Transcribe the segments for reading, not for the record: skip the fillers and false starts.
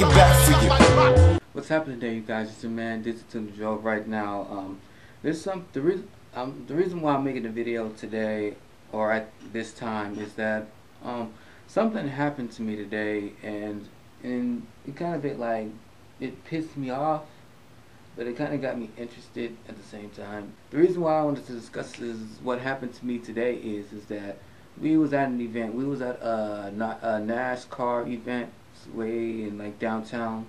it back for you. What's happening there, you guys? It's your man Digital Joe right now. The reason why I'm making the video today or at this time is that something happened to me today, and it kind of it pissed me off, but it kind of got me interested at the same time. The reason why I wanted to discuss this, what happened to me today, is that we was at an event. We was at a NASCAR event way in downtown,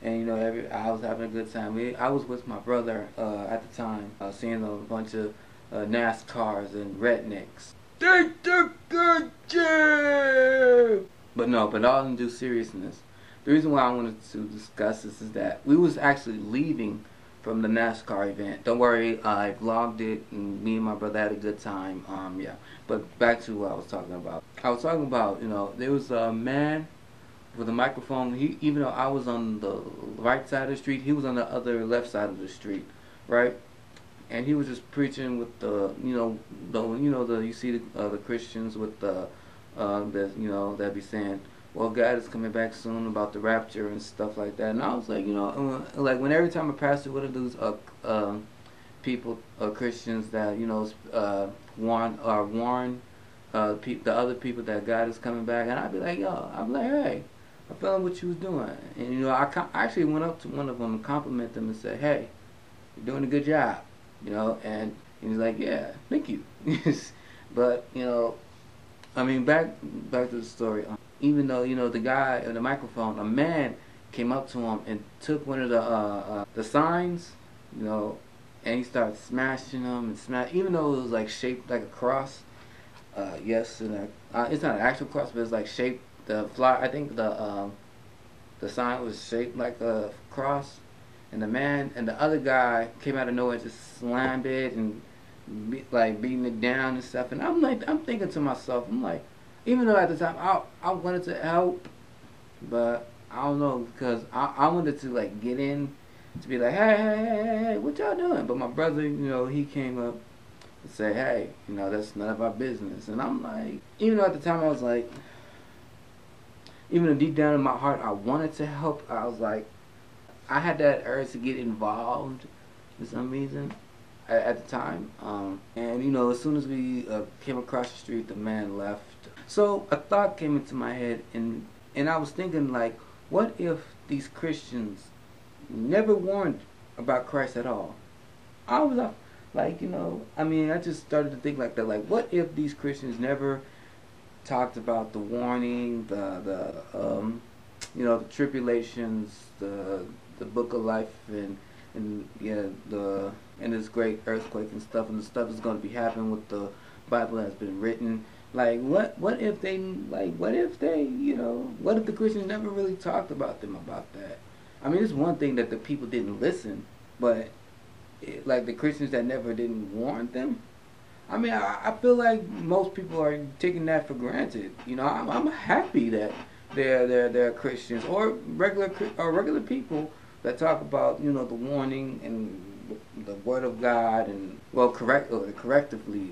and I was having a good time. I was with my brother at the time, seeing a bunch of NASCARs and rednecks. Take the good job. But all in due seriousness, the reason why I wanted to discuss this is that we was actually leaving from the NASCAR event. Don't worry, I vlogged it, and me and my brother had a good time. Yeah. But back to what I was talking about. I was talking about, there was a man with a microphone. Even though I was on the right side of the street, he was on the other left side of the street, right? And he was just preaching with you see the Christians with that be saying, well, God is coming back soon, about the rapture and stuff like that. And I was like, when every time a pastor, one of those people, Christians that warn the other people that God is coming back, and I'd be like, hey, I felt what you was doing, and I actually went up to one of them and complimented them and said, hey, you're doing a good job, and he's like, yeah, thank you. But I mean, back to the story. Even though the guy on the microphone, a man came up to him and took one of the signs, and he started smashing them and even though it was shaped like a cross. Yes, and it's not an actual cross, but it's shaped. I think the sign was shaped like a cross, and the man and the other guy came out of nowhere and just slammed it and beating it down and stuff. And I'm thinking to myself, even though at the time I wanted to help, but I don't know, because I wanted to get in to be like, hey, what y'all doing? But my brother, he came up and said, hey, that's none of our business. And I'm like, even though at the time I was like, even though deep down in my heart I wanted to help, I was like, I had that urge to get involved for some reason at the time. And as soon as we came across the street, the man left. So a thought came into my head, and I was thinking, what if these Christians never warned about Christ at all? I was I just started to think like that. What if these Christians never talked about the warning, the tribulations, the book of life, and this great earthquake and stuff, and the stuff that's going to be happening with the Bible that's been written. What if the Christians never really talked about that? I mean, it's one thing that the people didn't listen, but the Christians that never didn't warn them. I mean, I feel like most people are taking that for granted. I'm happy that they're Christians or regular people that talk about the warning and the Word of God, and correctively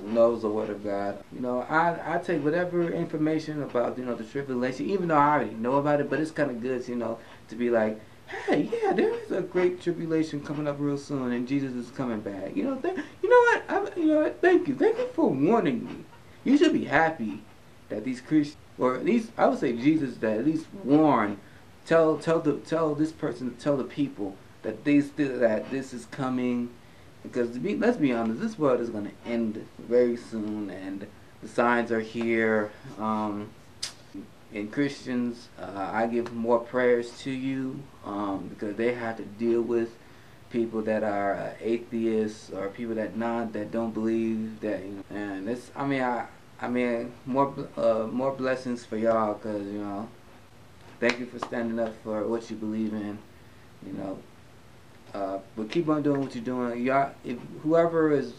knows the Word of God. I take whatever information about the tribulation, even though I already know about it, but it's kind of good to be like, hey, yeah, there is a great tribulation coming up real soon, and Jesus is coming back. Thank you for warning me. You should be happy that these Christians, or at least I would say Jesus, that at least tell this person to tell the people that this is coming. Because let's be honest, this world is going to end very soon, and the signs are here. And Christians, I give more prayers to you, because they have to deal with people that are atheists, or people that don't believe that. And it's, more blessings for y'all, because thank you for standing up for what you believe in. But keep on doing what you're doing. Y'all, if whoever is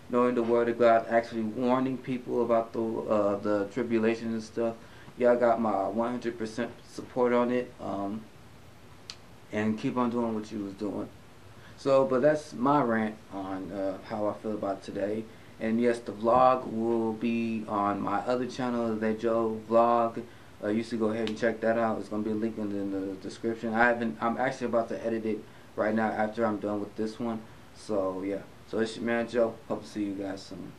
knowing the Word of God, actually warning people about the tribulation and stuff, y'all got my 100% support on it. And keep on doing what you was doing. So, but that's my rant on how I feel about today. And yes, the vlog will be on my other channel, the Joe Vlog. you should go ahead and check that out. It's gonna be linked in the description. I'm actually about to edit it right now after I'm done with this one. So yeah. So it's your man Joe. Hope to see you guys soon.